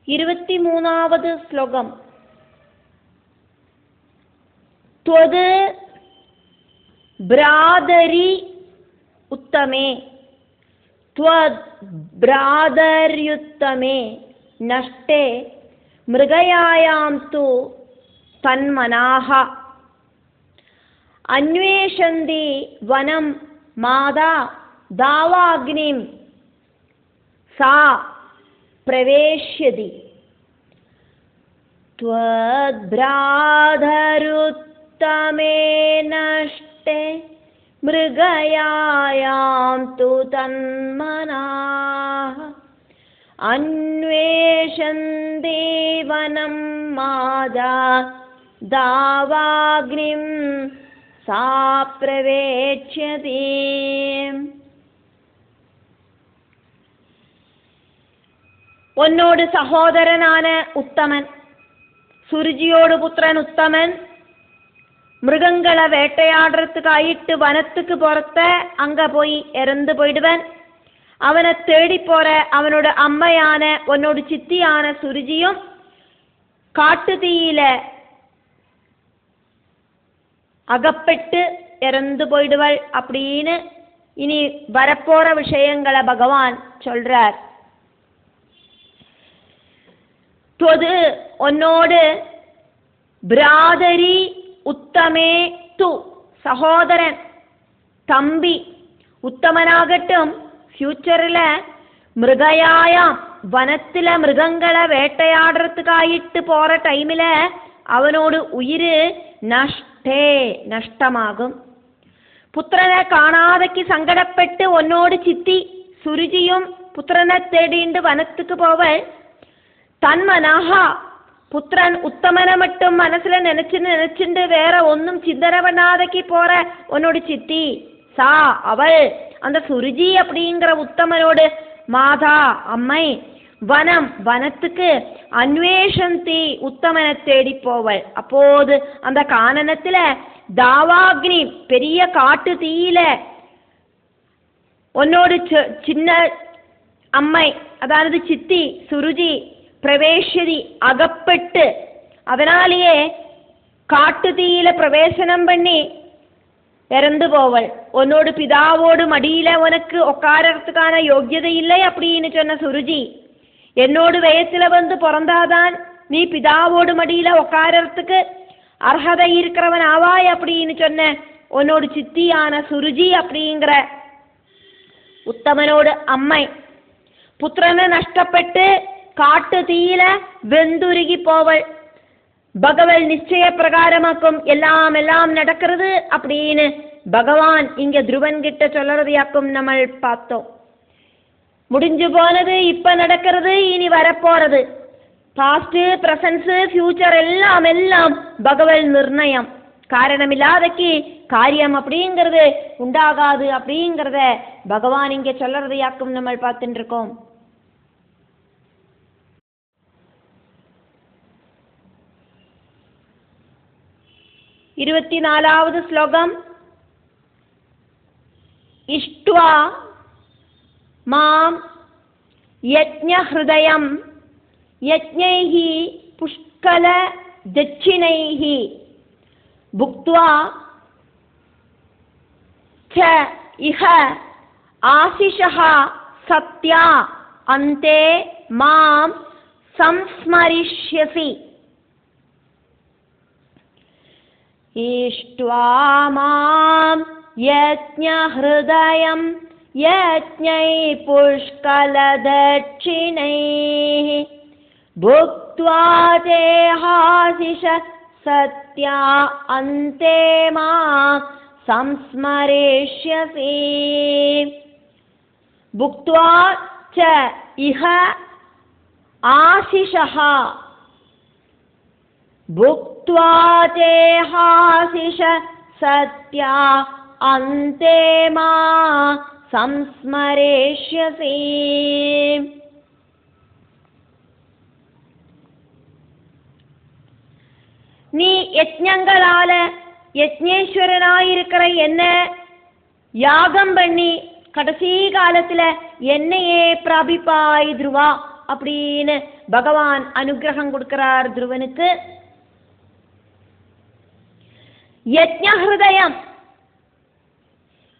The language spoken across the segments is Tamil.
23வது ஸ்லோகம். त्वद् भ्रातरि उत्तमे त्वद् भ्रातर्युत्तमे नष्टे मृगयायां तु तन्मनाः अन्वेषन्ति वनं मादा दावाग्निं सा प्रवेश्यति त्वद्भ्रातरुत्तमे नष्टे मृगयायां तु तन्मनाः अन्वेषन्ति वनं मादा दावाग्निं सा प्रवेश्यति. ഒന്നോട് സഹോദരനാണ് ഉത്തമൻ, സുരുചിയോട് പുത്രൻ ഉത്തമൻ. மிருகங்களை வேட்டையாடுறதுக்காயிட்டு வனத்துக்கு புறத்த அங்க போய் இறந்து போயிடுவன். அவனை தேடி போற அவனோட அம்மையான உன்னோட சித்தியான சுருஜியும் காட்டு தீயில அகப்பட்டு இறந்து போயிடுவள் அப்படின்னு இனி வரப்போற விஷயங்களை பகவான் சொல்றார். தொது உன்னோடு பிராதரி உத்தமே து சகோதரன் தம்பி உத்தமனாகட்டும். ஃபியூச்சரில் மிருகயாயாம் வனத்தில் மிருகங்களை வேட்டையாடுறதுக்காயிட்டு போகிற டைமில் அவனோடு உயிர் நஷ்டமாகும். புத்திரனை காணாதக்கு சங்கடப்பட்டு உன்னோடு சித்தி சுருஜியும் புத்திரனை தேடிண்டு வனத்துக்கு போவள். தன்மனஹா புத்திரன் உத்தமனை மட்டும் மனசுல நினைச்சுண்டு வேற ஒன்னும் சிந்தனை பண்ணாதக்கு போற உன்னோட சித்தி சா அவள் அந்த சுருஜி அப்படிங்கிற உத்தமனோடு மாதா அம்மை வனத்துக்கு அன்வேஷந்தி உத்தமனை தேடி போவள். அப்போது அந்த கானனத்துல தாவாக்னி பெரிய காட்டு தீயில உன்னோடு சின்ன அம்மை அதாவது சித்தி சுருஜி பிரவேசதி அகப்பட்டு அதனாலேயே காட்டு தீயில பிரவேசனம் பண்ணி இறந்து போவள். உன்னோடு பிதாவோடு மடியில உனக்கு உட்காரத்துக்கான யோக்கியதை இல்லை அப்படின்னு சொன்ன சுருஜி என்னோடு வயசுல வந்து பிறந்தாதான் நீ பிதாவோடு மடியில உட்காரத்துக்கு அர்ஹதை இருக்கிறவன் ஆவாய் அப்படின்னு சொன்ன உன்னோடு சித்தியான சுருஜி அப்படிங்கிற உத்தமனோடு அம்மை புத்திரனை நஷ்டப்பட்டு காட்டு தீயில வெந்துருகி போவள். பகவல் நிச்சய பிரகாரமாக்கும் எல்லாம் நடக்கிறது அப்படின்னு பகவான் இங்க துருவன் கிட்ட சொல்றதையாக்கும் நம்ம பார்த்தோம். முடிஞ்சு போனது, இப்ப நடக்கிறது, இனி வரப்போறது, பாஸ்ட் பிரசன்ஸ் ஃபியூச்சர் எல்லாம் பகவல் நிர்ணயம். காரணமில்லாதக்கு காரியம் அப்படிங்கிறது உண்டாகாது அப்படிங்கிறத பகவான் இங்க சொல்றதையாக்கும் நம்ம பார்த்துட்டு இருக்கோம். 24வது ஸ்லோகம். இஷ்ட்வா மாம் யஜ்ஞஹ்ருதயம் யஜ்ஞைஹி புஷ்கல தட்சிணைஹி புக்த்வா ச இஹ ஆசிஷஹ சத்யா அந்தே மாம் சம்ஸ்மரிஷ்யசி. இஷ்ட்வா மாம் யஜ்ஞஹ்ருதயம் யஜ்ஞை புஷ்கலதட்சிணைः புக்த்வா தேஹாசிஷ சத்யா அந்தே மாம் சம்ஸ்மரிஷ்யசி. புக்த்வா ச இஹ ஆசிஷஹ புக்த்வா தேஹாசிஷ சத்யா அந்தே மாம் சம்ஸ்மரிஷ்யசி. நீ யஜ்ஞங்களால யஜ்ஞேஸ்வரனாயிருக்கிற என்ன யாகம் பண்ணி கடைசி காலத்துல என்னையே பிராபிப்பாய் துருவா அப்படின்னு பகவான் அனுகிரகம் கொடுக்கிறார் துருவனுக்கு. யஜ்ஞ ஹிருதயம்,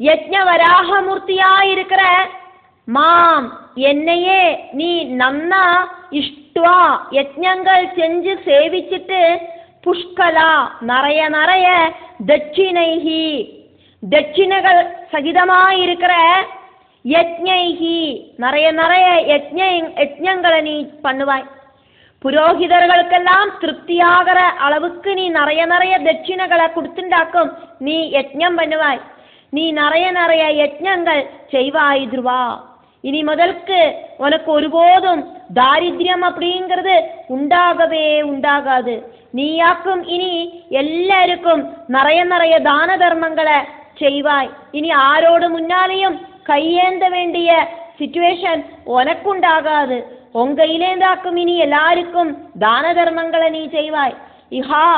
யஜ்ஞ வராகமூர்த்தியா இருக்கிற மாம் என்னையே நீ நன்னா இஷ்டுவா யஜ்ஞங்கள் செஞ்சு சேவிச்சுட்டு புஷ்கலா நிறைய நிறைய தட்சிணைஹி தட்சிணைகள் சகிதமாயிருக்கிற யஜ்ஞைஹி நிறைய நிறைய யஜ்ஞங்களை நீ பண்ணுவாய். புரோகிதர்களுக்கெல்லாம் திருப்தியாகிற அளவுக்கு நீ நிறைய நிறைய தட்சிணைகளை கொடுத்துண்டாக்கும் நீ யஜ்ஞம் பண்ணுவாய். நீ நிறைய நிறைய யஜ்ஞங்கள் செய்வாய் துருவா. இனி முதலுக்கு உனக்கு ஒருபோதும் தாரித்யம் அப்படிங்கிறது உண்டாகவே உண்டாகாது. நீயாக்கும் இனி எல்லாருக்கும் நிறைய நிறைய தான தர்மங்களை செய்வாய். இனி ஆரோடு முன்னாலேயும் கையேந்த வேண்டிய சிச்சுவேஷன் உனக்குண்டாகாது. உங்கையிலேந்தாக்கும் இனி எல்லாருக்கும் தான தர்மங்களை நீ செய்வாய். இஹா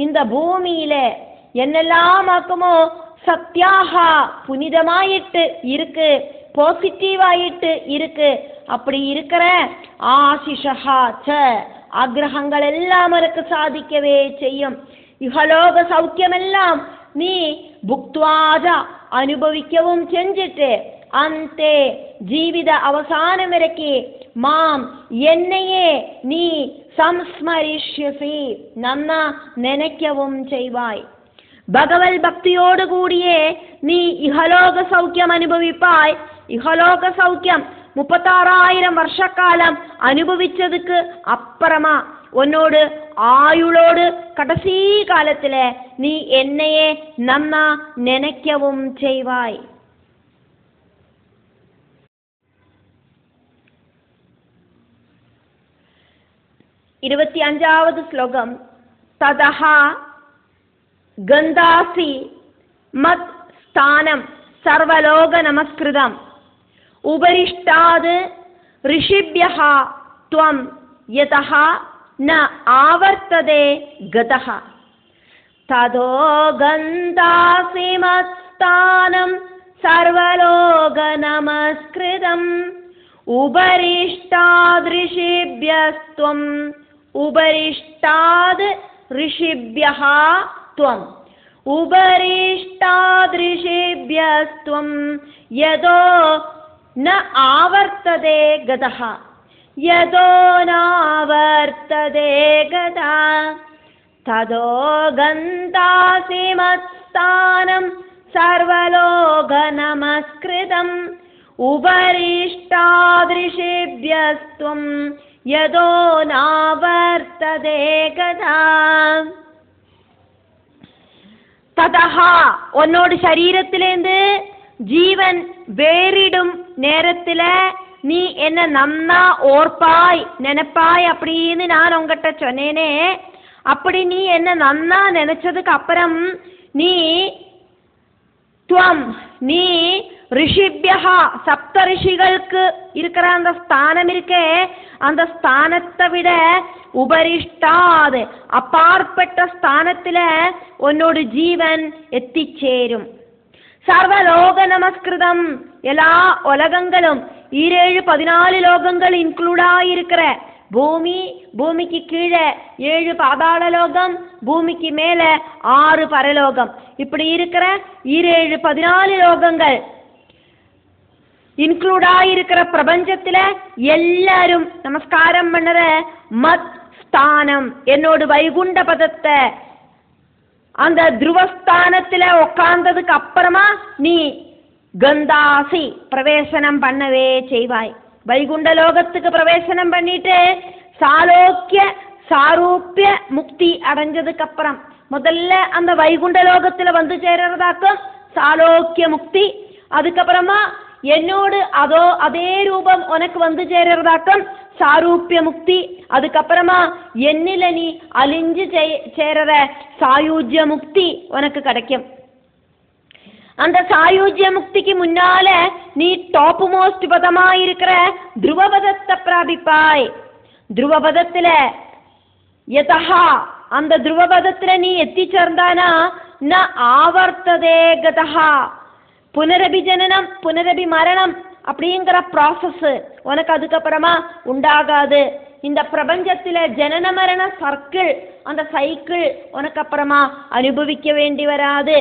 இந்த பூமியில என்னெல்லாம் ஆக்குமோ சத்யாகா புனிதமாயிட்டு இருக்கு, பாசிட்டிவாயிட்டு இருக்கு. அப்படி இருக்கிற ஆசிஷா ச ஆக்ரகங்கள் எல்லாம் அவருக்கு சாதிக்கவே செய்யும். இஹலோக சௌக்கியமெல்லாம் நீ புக்துவாஜா அனுபவிக்கவும் செஞ்சிட்டு அந்தே ஜீவித அவசானம் வரைக்கும் மாம் என்னையே நீ சம்ஸ்மரிஷ்யசி நன்னா நினைக்கவும் செய்வாய். பகவல் பக்தியோடு கூடியே நீ இஹலோக சௌக்கியம் அனுபவிப்பாய். இஹலோக சௌக்கியம் 36,000 வருஷக்காலம் அனுபவிச்சதுக்கு அப்புறமா உன்னோடு ஆயுளோடு கடைசி காலத்துல நீ என்னையே நன்னா நினைக்கவும் செய்வாய். 25வது ஸ்லோகம். ததஹா கந்தாசி மத் ஸ்தானம் சர்வலோக நமஸ்கிருதம் உபரிஷ்டாத் ரிஷிப்யஹ த்வம் யதஹ ந ஆவர்த்ததே கதஹ. ததோ கந்தாசி மத் ஸ்தானம் சர்வலோக நமஸ்கிருதம் உபரிஷ்டாத் ரிஷிப்யஸ்த்வம் உபரிஷ்டாத் ரிஷிப்யஹ த்வம் உபரிஷ்டாத் ரிஷிப்யஸ்த்வம் யதோ ந ஆவர்த்ததே கதஹ யதோ நாவர்த்ததே கதா. ததோ கந்தாசி மத்ஸ்தானம் சர்வலோக நமஸ்கிருதம் உபரிஷ்டாத் ரிஷிப்யஸ்த்வம் யதோ நாவர்த்ததே கதா. ததஹா உன்னோட சரீரத்திலேந்து ஜீவன் வேறிடும் நேரத்துல நீ என்ன நன்னா ஓர்ப்பாய் நினைப்பாய் அப்படின்னு நான் உங்ககிட்ட சொன்னேனே. அப்படி நீ என்ன நன்னா நினைச்சதுக்கு அப்புறம் நீ துவம் நீ ரிஷிப்யஹா சப்த ரிஷிகளுக்கு இருக்கிற அந்த ஸ்தானம் இருக்கே அந்த ஸ்தானத்தை விட உபரிஷ்டாது அப்பாற்பட்ட ஸ்தானத்துல உன்னோட ஜீவன் எத்திச்சேரும். சர்வலோக நமஸ்கிருதம் எல்லா உலகங்களும் 14 லோகங்கள் இன்க்ளூடாயிருக்கிற பூமி, பூமிக்கு கீழே 7 பாதாள லோகம், பூமிக்கு மேல 6 பரலோகம், இப்படி இருக்கிற 14 லோகங்கள் இன்க்ளூடாயிருக்கிற பிரபஞ்சத்துல எல்லாரும் நமஸ்காரம் பண்ணுற மத் ஸ்தானம் என்னோட வைகுண்ட பதத்தை அந்த துருவஸ்தானத்துல உட்கார்ந்ததுக்கு அப்புறமா நீ கந்தாசி பிரவேசனம் பண்ணவே செய்வாய். வைகுண்ட லோகத்துக்கு பிரவேசனம் பண்ணிட்டு சாலோக்கிய சாரூப்பிய முக்தி அடைஞ்சதுக்கு அப்புறம் முதல்ல அந்த வைகுண்ட லோகத்துல வந்து சேர்றதாக்கும் சாலோக்கிய முக்தி. அதுக்கப்புறமா என்னோடு அதே ரூபம் உனக்கு வந்து சேர்றதாக்கும் சாரூப்பிய முக்தி. அதுக்கப்புறமா என்னில நீ அழிஞ்சு சேர சாயுஜ்ய முக்தி உனக்கு கிடைக்கும். அந்த சாயுஜ்ய முக்திக்கு முன்னால நீ டாப் மோஸ்ட் பதமா இருக்கிற துருவபதத்தை பிராபிப்பாய். துருவபதத்துல யதஹா அந்த துருவபதத்துல நீ எத்தி சேர்ந்தானா ந ஆவர்த்ததே கதஹா புனரபி ஜனனம் புனரபி மரணம் அப்படிங்கிற ப்ராசஸ் உனக்கு அதுக்கப்புறமா உண்டாகாது. இந்த பிரபஞ்சத்தில் ஜனன மரண சர்க்கிள், அந்த சைக்கிள் உனக்கு அப்புறமா அனுபவிக்க வேண்டி வராது.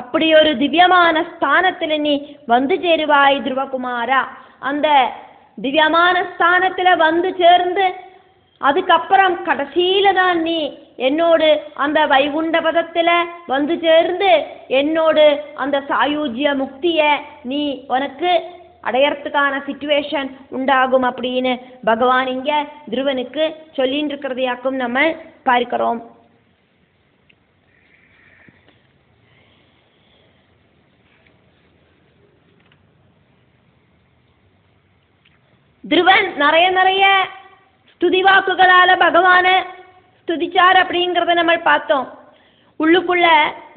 அப்படி ஒரு திவ்யமான ஸ்தானத்தில் நீ வந்து சேருவாய் துருவகுமாரா. அந்த திவ்யமான ஸ்தானத்தில் வந்து சேர்ந்து அதுக்கப்புறம் கடைசியில தான் நீ என்னோடு அந்த வைகுண்ட பதத்தில் வந்து சேர்ந்து என்னோடு அந்த சாயுஜ்ய முக்தியை நீ உனக்கு அடையறதுக்கான சிச்சுவேஷன் உண்டாகும் அப்படின்னு பகவான் இங்க துருவனுக்கு சொல்லிட்டு இருக்கிறதையாக்கும் நம்ம பார்க்கிறோம். துருவன் நிறைய ஸ்துதி வாக்குகளால பகவான ஸ்துதிச்சார் அப்படிங்கிறத நம்ம பார்த்தோம். உள்ளுக்குள்ள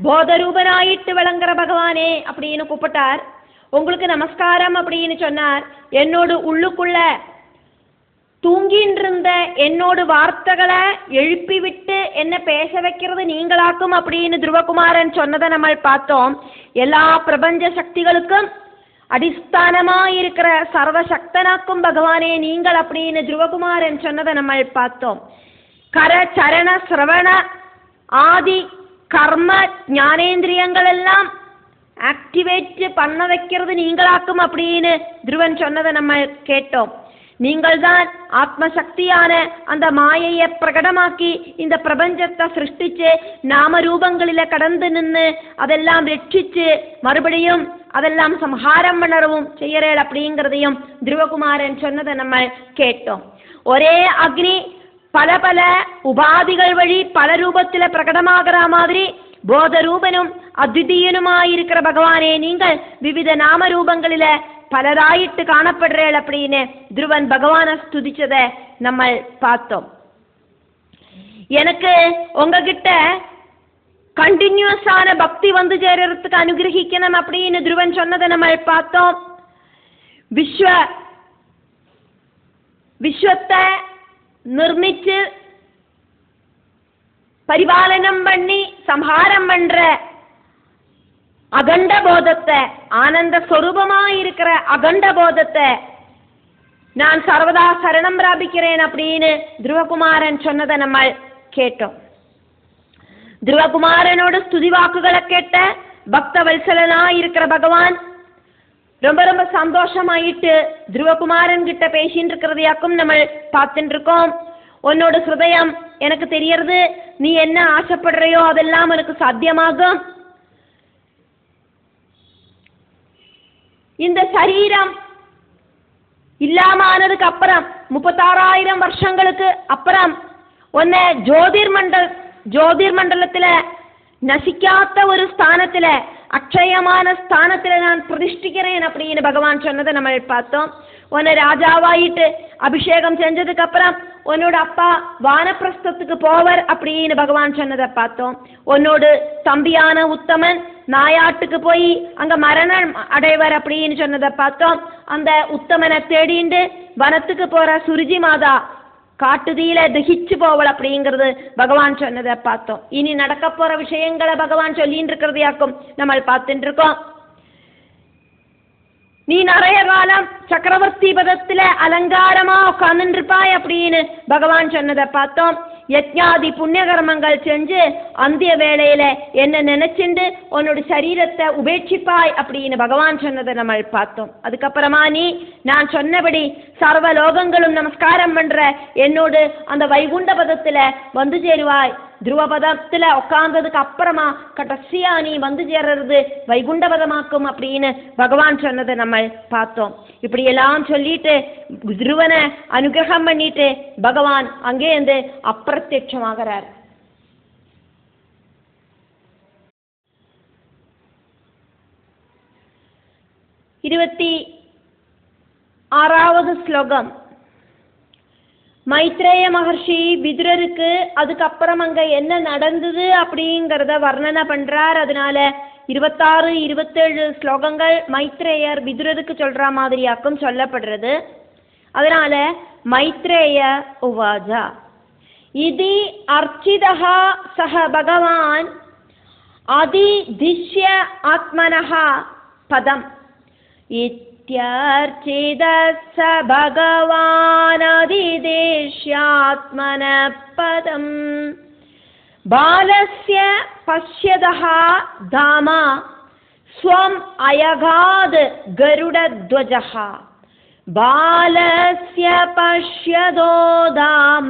போதரூபனாயிட்டு விளங்குற பகவானே அப்படின்னு கூப்பிட்டார். உங்களுக்கு நமஸ்காரம் அப்படின்னு சொன்னார். என்னோடு உள்ளுக்குள்ள தூங்கின்னு இருந்த என்னோட வார்த்தைகளை எழுப்பி விட்டு என்ன பேச வைக்கிறது நீங்களாக்கும் அப்படின்னு துருவகுமாரன் சொன்னதை நம்ம பார்த்தோம். எல்லா பிரபஞ்ச சக்திகளுக்கும் அடிஸ்தானமாயிருக்கிற சர்வசக்தனாக்கும் பகவானே நீங்கள் அப்படின்னு துருவகுமாரன் சொன்னதை நம்ம பார்த்தோம். கர சரண சிரவண ஆதி கர்ம ஞானேந்திரியங்கள் எல்லாம் ஆக்டிவேட் பண்ண வைக்கிறது நீங்களாக்கும் அப்படின்னு துருவன் சொன்னதை நம்ம கேட்டோம். நீங்கள் தான் ஆத்மசக்தியான அந்த மாயையை பிரகடமாக்கி இந்த பிரபஞ்சத்தை சிருஷ்டிச்சு நாம ரூபங்களில கடந்து நின்று அதெல்லாம் ரட்சிச்சு மறுபடியும் அதெல்லாம் சம்ஹாரம் பண்ணவும் செய்யறேள் அப்படிங்கிறதையும் துருவகுமாரன் சொன்னதை நம்ம கேட்டோம். ஒரே அக்னி பல பல உபாதிகள் வழி பல ரூபத்துல பிரகடமாகிற மாதிரி போத ரூபனும் அத்விதீயனுமாயிருக்கிற பகவானே நீங்கள் விவித நாம ரூபங்களில பலராயிட்டு காணப்படுறேள் அப்படின்னு துருவன் பகவானை ஸ்துதிச்சதை நம்ம பார்த்தோம். எனக்கு உங்ககிட்ட கண்டினியூஸான பக்தி வந்து சேரறதுக்கு அனுகிரகிக்கணும் அப்படின்னு துருவன் சொன்னதை நம்ம பார்த்தோம். விஸ்வத்தை நிர்மிச்சு பரிபாலனம் பண்ணி சம்ஹாரம் பண்ற அகண்ட போதத்தை, ஆனந்த ஸ்வரூபமாயிருக்கிற அகண்ட போதத்தை நான் சர்வதா சரணம் பிராபிக்கிறேன் அப்படின்னு துருவகுமாரன் சொன்னதை நம்ம கேட்டோம். துருவகுமாரனோட ஸ்துதி வாக்குகளை கேட்ட பக்த வல்சலனா இருக்கிற பகவான் ரொம்ப சந்தோஷமாயிட்டு துருவகுமாரன் கிட்ட பேசின்னு இருக்கிறதையாக்கும் நம்ம பார்த்துட்டு இருக்கோம். உன்னோட ஹிருதயம் எனக்கு தெரியறது, நீ என்ன ஆசைப்படுறையோ அதெல்லாம் எனக்கு சாத்தியமாகும். இந்த சரீரம் இல்லாம ஆனதுக்கு அப்புறம் 36,000 வருஷங்களுக்கு அப்புறம் உன்னை ஜோதிர்மண்டலத்துல நசிக்காத்த ஒரு ஸ்தானத்துல அக்ஷயமான ஸ்தானத்துல நான் பிரதிஷ்டிக்கிறேன் அப்படின்னு பகவான் சொன்னதை நம்ம பார்த்தோம். உன்னை ராஜாவாயிட்டு அபிஷேகம் செஞ்சதுக்கு அப்புறம் உன்னோட அப்பா வானப்பிரஸ்தத்துக்கு போவர் அப்படின்னு பகவான் சொன்னதை பார்த்தோம். உன்னோட தம்பியான உத்தமன் நாயாட்டுக்கு போய் அங்க மரணம் அடைவர் அப்படின்னு சொன்னதை பார்த்தோம். அந்த உத்தமனை தேடிண்டு வனத்துக்கு போற சுருஜி மாதா காட்டுதீல தகிச்சு போவள் அப்படிங்கிறது பகவான் சொன்னதை பார்த்தோம். இனி நடக்க போற விஷயங்களை பகவான் சொல்லிட்டு இருக்கிறதையாக்கும் நம்ம பார்த்துட்டு இருக்கோம். நீ நிறைய காலம் சக்கரவர்த்தி பதத்துல அலங்காரமா உட்கார்ந்து இருப்பாய் அப்படின்னு பகவான் சொன்னதை பார்த்தோம். யஜ்ஞாதி புண்ணிய கர்மங்கள் செஞ்சு அந்திய வேளையில என்ன நினைச்சுண்டு உன்னோட சரீரத்தை உபேட்சிப்பாய் அப்படின்னு பகவான் சொன்னதை நம்ம பார்த்தோம். அதுக்கப்புறமா நீ நான் சொன்னபடி சர்வ லோகங்களும் நமஸ்காரம் பண்ற என்னோடு அந்த வைகுண்ட பதத்துல வந்து சேருவாய். துருவபதத்துல உட்கார்ந்ததுக்கு அப்புறமா கடைசியா நீ வந்து சேர்றது வைகுண்ட பதமாக்கும் அப்படின்னு பகவான் சொன்னதை நம்ம பார்த்தோம். இப்படி எல்லாம் சொல்லிட்டு துருவனை அனுகிரகம் பண்ணிட்டு பகவான் அங்கே இருந்து அப்பிரத்யட்சமாகிறார். இருபத்தி 6வது ஸ்லோகம். மைத்ரேய மகர்ஷி விதுரருக்கு அதுக்கப்புறம் அங்க என்ன நடந்தது அப்படிங்கிறத வர்ணனை பண்றார். அதனால 26, 27 ஸ்லோகங்கள் மைத்ரேயர் விதுரருக்கு சொல்ற மாதிரியாக்கும் சொல்லப்படுறது. அதனால மைத்ரேய உவாஜா இதி அர்ச்சிதஹ சஹ பகவான் அதிதிஷ்ய ஆத்மனஹ பதம் इत्यर्चितः स भगवानधिदेश्यात्मनः पदम् बालस्य पश्यतः धाम स्वम् अयगाद् गरुडध्वजः बालस्य पश्यतो धाम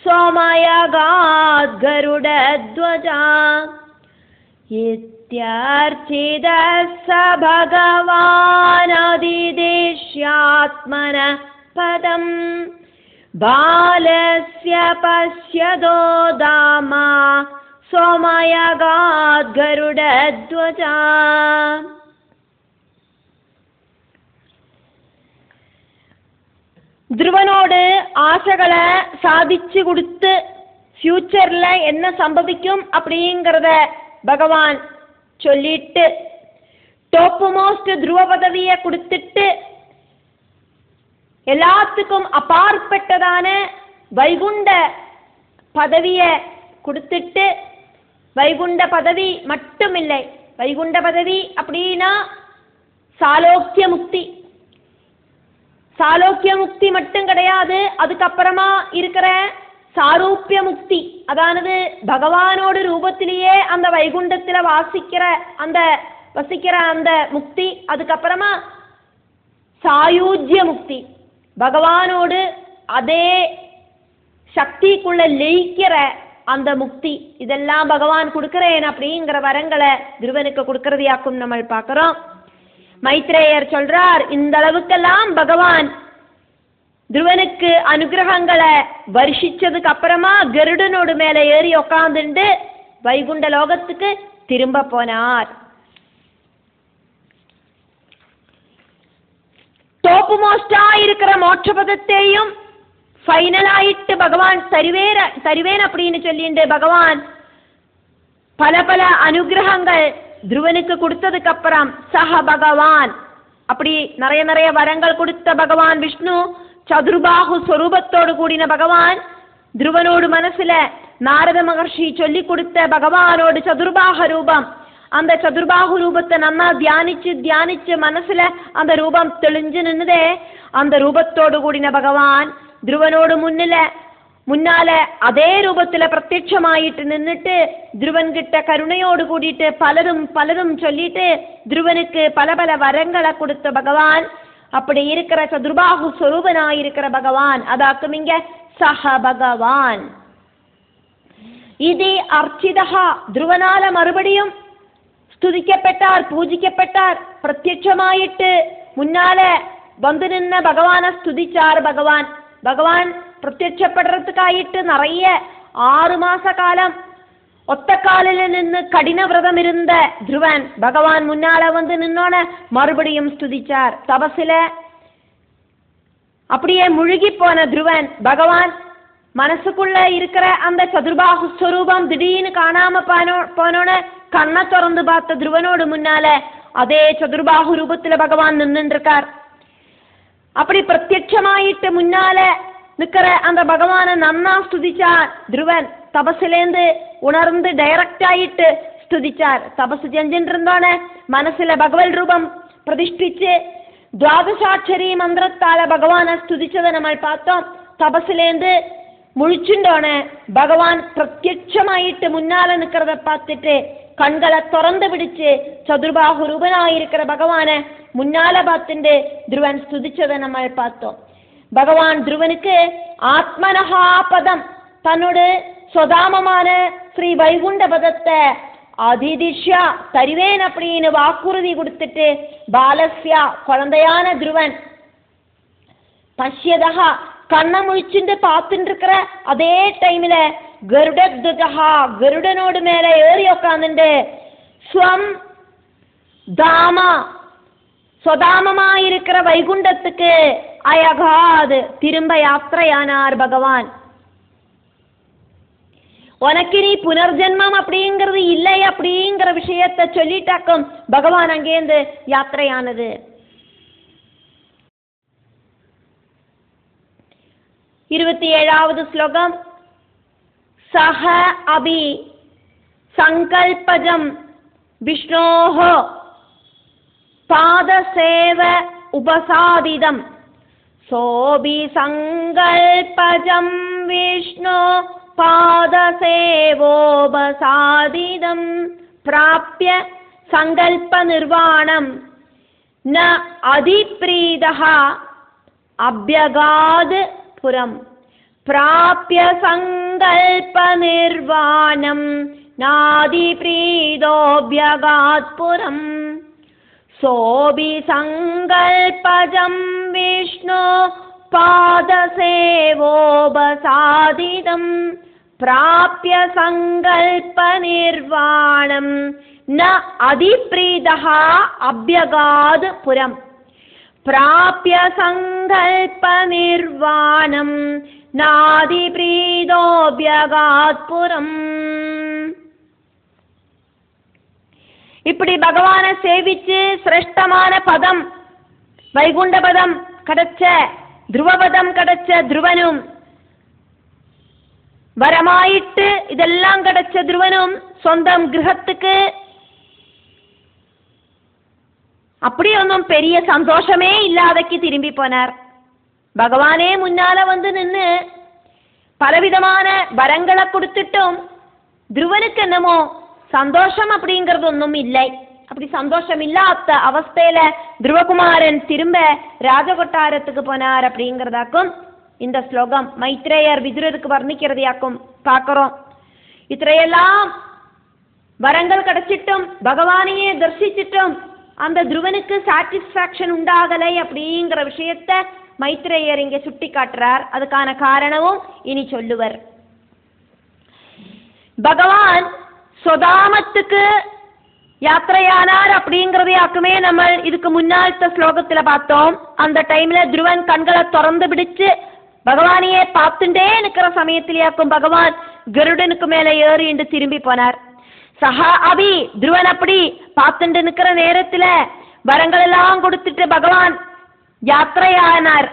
स्वमयगाद् गरुडध्वजः इत्यर्चितः स भगवानधिदेश्यात्मनः पदम् बालस्य पश्यतो धाम स्वमयगाद् गरुडध्वजः. ധ്രുവനോട് ആശകളെ സാധിച്ചു കൊടുത്ത് ഫ്യൂച്ചറിൽ என்ன സംഭവിക്കും அப்படிங்கறத பகவான் சொல்லிட்டு டாப் மோஸ்ட் ധ്രുവ பதவியை கொடுத்துட்டு எல்லாத்துக்கும் அப்பாற்பட்டதான வைகுண்ட பதவியை கொடுத்துட்டு வைகுண்ட பதவி மட்டுமில்லை, வைகுண்ட பதவி அப்படின்னா சாலோக்கிய முக்தி, சாலோக்கிய முக்தி மட்டும் கிடையாது, அதுக்கப்புறமா இருக்கிற சாரூப்பிய முக்தி, அதானது பகவானோட ரூபத்திலேயே அந்த வைகுண்டத்தில் வசிக்கிற அந்த முக்தி, அதுக்கப்புறமா சாயூஜ்ய முக்தி, பகவானோடு அதே சக்திக்குள்ள லயிக்கிற அந்த முக்தி, இதெல்லாம் பகவான் கொடுக்கிறேன் அப்படிங்கிற வரங்களை துருவனுக்கு கொடுக்கறதையாக்கும் நம்ம பார்க்கிறோம். மைத்ரேயர் சொல்றார், இந்த அளவுக்கெல்லாம் பகவான் துருவனுக்கு அனுகிரகங்களை வருஷிச்சதுக்கு அப்புறமா கருடனோடு மேல ஏறி உக்காந்துண்டு வைகுண்ட லோகத்துக்கு திரும்ப போனார். டாப் மோஸ்டா இருக்கிற மோட்சபதத்தையும் ஃபைனலாயிட்டு பகவான் தருவேன் அப்படின்னு சொல்லிட்டு பகவான் பல பல அனுகிரகங்கள் துருவனுக்கு கொடுத்ததுக்கு அப்புறம் சஹ பகவான் அப்படி நிறைய நிறைய வரங்கள் கொடுத்த பகவான் விஷ்ணு சதுர்பாகு ஸ்வரூபத்தோடு கூடின பகவான் துருவனோடு மனசுல நாரத மகர்ஷி சொல்லி கொடுத்த பகவானோடு சதுர்பாக ரூபம், அந்த சதுர்பாகு ரூபத்தை நல்லா தியானிச்சு மனசுல அந்த ரூபம் தெளிஞ்சு நின்னுதே, அந்த ரூபத்தோடு கூடின பகவான் துருவனோடு முன்னால அதே ரூபத்துல பிரத்யட்சமாயிட்டு நின்றுட்டு துருவன் கிட்ட கருணையோடு கூடிட்டு பலரும் சொல்லிட்டு துருவனுக்கு பல பல வரங்களை கொடுத்த பகவான், அப்படி இருக்கிற சதுர்பாகு ஸ்வரூபனாயிருக்கிற பகவான், அதாக்கும் இங்க சஹ பகவான். இது அர்ச்சிதா, துருவனால மறுபடியும் ஸ்துதிக்கப்பட்டார், பூஜிக்கப்பட்டார், பிரத்யட்சமாயிட்டு முன்னால வந்து நின்ன பகவான ஸ்துதிச்சார். பகவான் பிரத்யட்சப்படுறதுக்காயிட்டு நிறைய 6 மாச காலம் ஒத்த காலில் நின்று கடின விரதம் இருந்த துருவன் பகவான் முன்னால வந்து நின்னோன மறுபடியும் ஸ்துதிச்சார். தபசில அப்படியே முழுகி போன துருவன் பகவான் மனசுக்குள்ள இருக்கிற அந்த சதுர்பாகு ஸ்வரூபம் திடீர்னு காணாம போனோன கண்ணை திறந்து பார்த்த துருவனோடு முன்னால அதே சதுர்பாகு ரூபத்துல பகவான் நின்று இருக்கார். அப்படி பிரத்யட்சமாயிட்டு முன்னால நிக்கிற அந்த பகவானை நன்னா ஸ்துதிச்சார் துருவன். தபசிலேந்து உணர்ந்து டைரக்ட் ஆயிட்டு ஸ்துதிச்சார். தபசு செஞ்சுட்டு இருந்தோன மனசுல பகவல் ரூபம் பிரதிஷ்டிச்சு துவாதசாட்சரி மந்திரத்தால பகவானை ஸ்துதிச்சதை நம்ம பார்த்தோம். தபசிலேந்து முழிச்சுண்டோன பகவான் பிரத்யட்சமாயிட்டு முன்னால நிக்கிறத பார்த்துட்டு கண்களை திறந்து பிடிச்சு சதுர்பாகு ரூபனாயிருக்கிற பகவானை முன்னால பார்த்துட்டு துருவன் ஸ்துதிச்சதை நம்ம பார்த்தோம். பகவான் துருவனுக்கு ஆத்மனஹா பதம், தன்னோட சொதாமமான ஸ்ரீ வைகுண்ட பதத்தை அதிதிஷ்யா தருவேன் அப்படின்னு வாக்குறுதி கொடுத்துட்டு பாலஸ்யா குழந்தையான துருவன் பஷ்யதா கண்ணை முழிச்சுட்டு பார்த்துட்டு இருக்கிற அதே டைம்ல கருடத்வஜா கருடனோடு மேல ஏறி உக்காந்துட்டு ஸ்வம் தாமா சொதாமமாயிருக்கிற வைகுண்டத்துக்கு அயகாது திரும்ப யாத்திரையானார் பகவான். உனக்கு நீ புனர்ஜென்மம் அப்படிங்கிறது இல்லை அப்படிங்கிற விஷயத்தை சொல்லிட்டாக்கும் பகவான் அங்கேருந்து யாத்திரையானது. 27வது ஸ்லோகம். சஹ அபி சங்கல்பஜம் விஷ்ணோஹ பாதசேவ உபசாதிதம் சோபி சங்கல்பஜம் விஷ்ணு பாதசேவோபசாதிதம் பிராப்ய சங்கல்ப நிர்வாணம் ந அதிப்ரீதஹ அப்யகாத் புரம் பிராப்ய சங்கல்ப நிர்வாணம் நாதிப்ரீதோப்யகாத் புரம் சோபி சங்கல்பஜம் விஷ்ணு பாதசேவோபசாதிதம் பிராப்ய சங்கல்ப நிர்வாணம் ந அதிப்ரீதஹ அப்யகாத் புரம் பிராப்ய சங்கல்ப நிர்வாணம் நாதிப்ரீதோப்யகாத் புரம். இப்படி பகவானை சேவிச்சு சிரேஷ்டமான பதம் வைகுண்ட பதம் கிடைச்ச துருவபதம் கிடைச்ச துருவனும் வரமாயிட்டு இதெல்லாம் கிடைச்ச துருவனும் சொந்தம் கிரகத்துக்கு அப்படியொன்னும் பெரிய சந்தோஷமே இல்லாதக்கு திரும்பி போனார். பகவானே முன்னால வந்து நின்று பலவிதமான வரங்களை கொடுத்துட்டும் துருவனுக்கு என்னமோ சந்தோஷம் அப்படிங்கிறது ஒன்றும் இல்லை. அப்படி சந்தோஷம் இல்லாத அவஸ்தையில துருவகுமாரன் திரும்ப ராஜகொட்டாரத்துக்கு போனார் அப்படிங்கிறதாக்கும் இந்த ஸ்லோகம் மைத்ரேயர் விதுரருக்கு வர்ணிக்கிறதையாக்கும் பார்க்கிறோம். இத்தையெல்லாம் வரங்கள் கிடைச்சிட்டும் பகவானையே தரிசிச்சிட்டும் அந்த துருவனுக்கு சாட்டிஸ்பாக்சன் உண்டாகலை அப்படிங்கிற விஷயத்த மைத்ரேயர் இங்கே சுட்டி காட்டுறார். அதுக்கான காரணமும் இனி சொல்லுவர். பகவான் சொதாமத்துக்கு யாத்திரையானார் அப்படிங்கிறதையாக்குமே நம்ம இதுக்கு முன்னாள் ஸ்லோகத்துல பார்த்தோம். அந்த டைம்ல துருவன் கண்களை திறந்து பிடிச்சு பகவானையே பார்த்துட்டே நிற்கிற சமயத்திலேயாக்கும் பகவான் கருடனுக்கு மேல ஏறிண்டு திரும்பி போனார். சஹா அபி துருவன் அப்படி பார்த்துட்டு நிற்கிற நேரத்துல வரங்கள் எல்லாம் கொடுத்துட்டு பகவான் யாத்திரையானார்.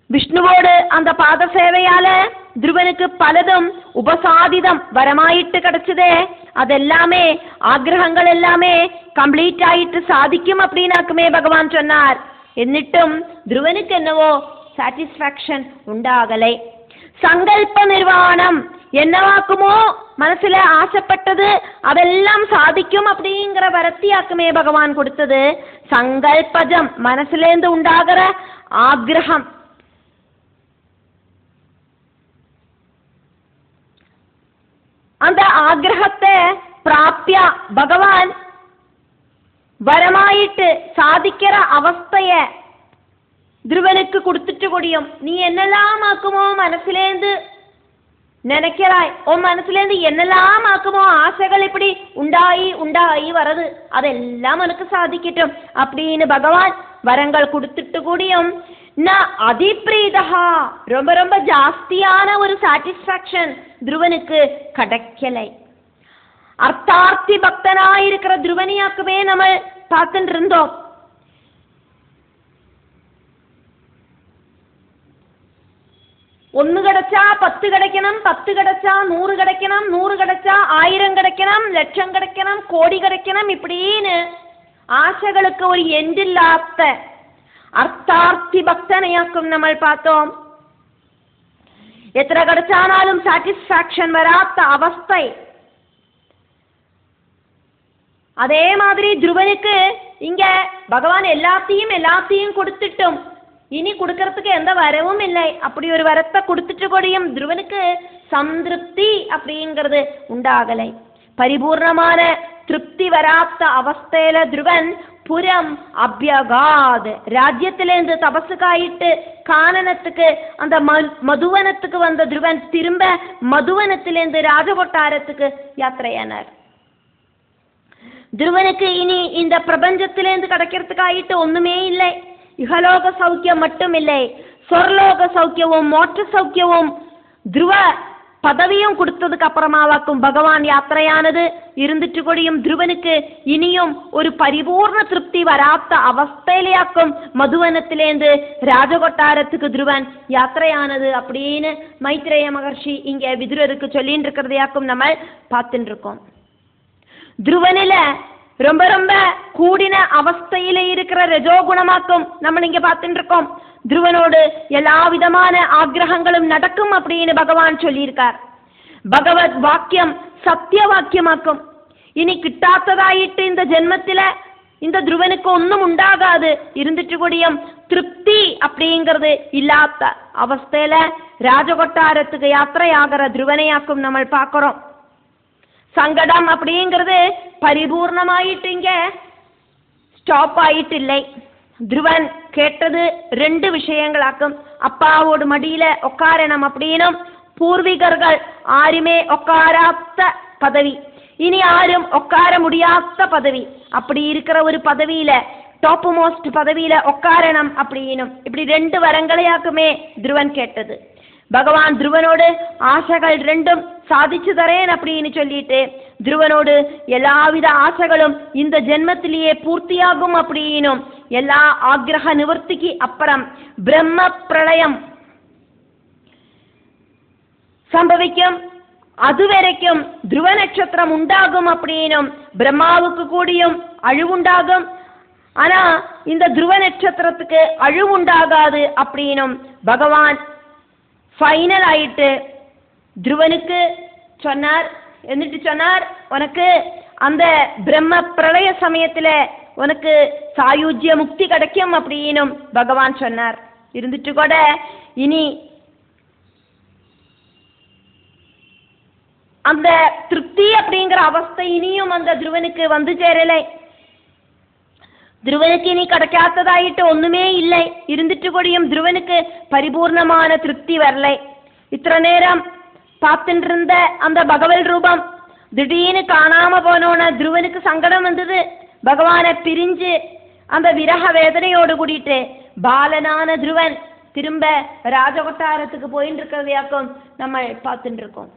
விஷ்ணுவோடு அந்த பாத சேவையால துருவனுக்கு பலதும் உபசாதிதம் வரமாயிட்டு கிடைச்சதே. அதெல்லாமே ஆக்கிரகங்கள் எல்லாமே கம்ப்ளீட் ஆயிட்டு சாதிக்கும் அப்படின்னாக்குமே பகவான் சொன்னார். എന്നിട്ടും துருவனுக்கு என்னவோ சாட்டிஸ்பாக்சன் உண்டாகலை. சங்கல்ப நிர்வாணம் என்னவாக்குமோ மனசுல ஆசைப்பட்டது அதெல்லாம் சாதிக்கும் அப்படிங்கிற வரத்தியாக்குமே பகவான் கொடுத்தது. சங்கல்பஜம் மனசுலேருந்து உண்டாகிற ஆக்ரகம் அந்த ஆக்ரகத்தை பிராப்தியா பகவான் வரமாயிட்டு சாதிக்கிற அவஸ்தைய துருவனுக்கு கொடுத்துட்டு கொடியும். நீ என்னெல்லாம் ஆக்குமோ மனசுலேருந்து நினைக்கிறாய், உன் மனசுலேருந்து என்னெல்லாம் ஆக்குமோ ஆசைகள் இப்படி உண்டாயி உண்டாயி வரது அதெல்லாம் உனக்கு சாதிக்கட்டும் அப்படின்னு பகவான் வரங்கள் கொடுத்துட்டு கூடியும் அதிப்ரீதா ரொம்ப ரொம்ப ஜாஸ்தியான ஒரு சாட்டிஸ்பாக்சன் துருவனுக்கு கிடைக்கலை. அர்த்தார்த்தி பக்தனாயிருக்கிற துருவனியாக்குமே நம்ம பார்த்துட்டு இருந்தோம். ஒன்று கிடைச்சா 10 கிடைக்கணும், 10 கிடைச்சா 100 கிடைக்கணும், 100 கிடைச்சா 1000 கிடைக்கணும், லட்சம் கிடைக்கணும், கோடி கிடைக்கணும், இப்படின்னு ஆசைகளுக்கு ஒரு எண்டில்லாத அர்த்தார்த்தி பக்தனையாக்கும் நம்ம பார்த்தோம். எத்தனை கிடைச்சானாலும் சாட்டிஸ்பாக்சன் வராத அவஸ்தை. அதே மாதிரி துருவனுக்கு இங்க பகவான் எல்லாத்தையும் கொடுத்துட்டும் இனி கொடுக்கறதுக்கு எந்த வரவும் இல்லை. அப்படி ஒரு வரத்தை கொடுத்துட்டு கூடியும் துருவனுக்கு சந்திருப்தி அப்படிங்கிறது உண்டாகலை. பரிபூர்ணமான திருப்தி வராத்த அவஸ்தையில துருவன் புறம் அபியகாத் ராஜ்யத்திலேருந்து தபசுக்காயிட்டு கானனத்துக்கு அந்த மதுவனத்துக்கு வந்த துருவன் திரும்ப மதுவனத்திலேருந்து ராஜகொட்டாரத்துக்கு யாத்திரையானார். துருவனுக்கு இனி இந்த பிரபஞ்சத்திலேருந்து கிடைக்கிறதுக்காயிட்டு ஒண்ணுமே இல்லை. இகலோக சௌக்கியம் மட்டும் இல்லை, சொர்லோக சௌக்கியமும் மோட்ச சௌக்கியமும் துருவ பதவியும் கொடுத்ததுக்கு அப்புறமாவாக்கும் பகவான் யாத்திரையானது. இருந்துட்டு கூடியும் துருவனுக்கு இனியும் ஒரு பரிபூர்ண திருப்தி வராத்த அவஸ்தையிலேயாக்கும் மதுவனத்திலேருந்து ராஜகொட்டாரத்துக்கு துருவன் யாத்திரையானது அப்படின்னு மைத்ரேய மகர்ஷி இங்க விதுரருக்கு சொல்லிட்டு இருக்கிறதையாக்கும் நம்ம பார்த்துட்டு இருக்கோம். துருவனில ரொம்ப ரொம்ப கூடின அவஸ்தையில இருக்கிற ரஜோகுணமாக்கும் நம்ம இங்க பார்த்துட்டு இருக்கோம். துருவனோடு எல்லா விதமான ஆக்கிரகங்களும் நடக்கும் அப்படின்னு பகவான் சொல்லியிருக்கார். பகவத் வாக்கியம் சத்திய வாக்கியமாக்கும். இனி கிட்டாத்ததாயிட்டு இந்த ஜென்மத்தில இந்த துருவனுக்கு ஒன்றும் உண்டாகாது. இருந்துட்டு கூடியும் திருப்தி அப்படிங்கிறது இல்லாத அவஸ்தையில ராஜகொட்டாரத்துக்கு யாத்திரையாகிற துருவனையாக்கும் நம்ம பார்க்கிறோம். சங்கடம் அப்படிங்கிறது பரிபூர்ணமாயிட்டு இங்க ஸ்டாப் ஆயிட்டு இல்லை. துருவன் கேட்டது 2 விஷயங்களாக்கும். அப்பாவோட மடியில உட்காரணும் அப்படின்னும், பூர்வீகர்கள் ஆருமே உட்காராத்த பதவி, இனி யாரும் உட்கார முடியாத பதவி, அப்படி இருக்கிற ஒரு பதவியில டாப் மோஸ்ட் பதவியில உட்காரணும் அப்படின்னும், இப்படி 2 வரங்களையாக்குமே துருவன் கேட்டது. பகவான் துருவனோடு ஆசைகள் 2ம் சாதிச்சு தரேன் அப்படின்னு சொல்லிட்டு துருவனோடு எல்லாவித ஆசைகளும் இந்த ஜென்மத்திலேயே பூர்த்தியாகும் அப்படின்னும், எல்லா ஆக்கிரக நிவர்த்திக்கு அப்புறம் பிரம்ம பிரளயம் சம்பவிக்கும், அதுவரைக்கும் துருவ நட்சத்திரம் உண்டாகும் அப்படின்னும், பிரம்மாவுக்கு கூடியும் அழிவுண்டாகும், ஆனா இந்த துருவ நட்சத்திரத்துக்கு அழிவுண்டாகாது அப்படின்னும் பகவான் ஃபைனல் ஆயிட்டு துருவனுக்கு சொன்னார். എന്നിട്ട് சொன்னார், உனக்கு அந்த பிரம்ம பிரளய சமயத்துல உனக்கு சாயுஜ்ய முக்தி கிடைக்கும் அப்படின்னும் பகவான் சொன்னார். இருந்துட்டு கூட இனி அந்த திருப்தி அப்படிங்கிற அவஸ்தை இனியும் அந்த துருவனுக்கு வந்து சேரலை. துருவனுக்கு இனி கிடைக்காததாயிட்டு ஒண்ணுமே இல்லை. இருந்துட்டு கூடியும் துருவனுக்கு பரிபூர்ணமான திருப்தி வரலை. இத்தனை நேரம் பார்த்துட்டு இருந்த அந்த பகவல் ரூபம் திடீர்னு காணாம போனோன துருவனுக்கு சங்கடம் வந்தது. பகவானை பிரிஞ்சு அந்த விரக வேதனையோடு கூடிட்டு பாலனான துருவன் திரும்ப ராஜகொட்டாரத்துக்கு போயின்னு இருக்கிறதையாக்கும் நம்ம பார்த்துட்டு இருக்கோம்.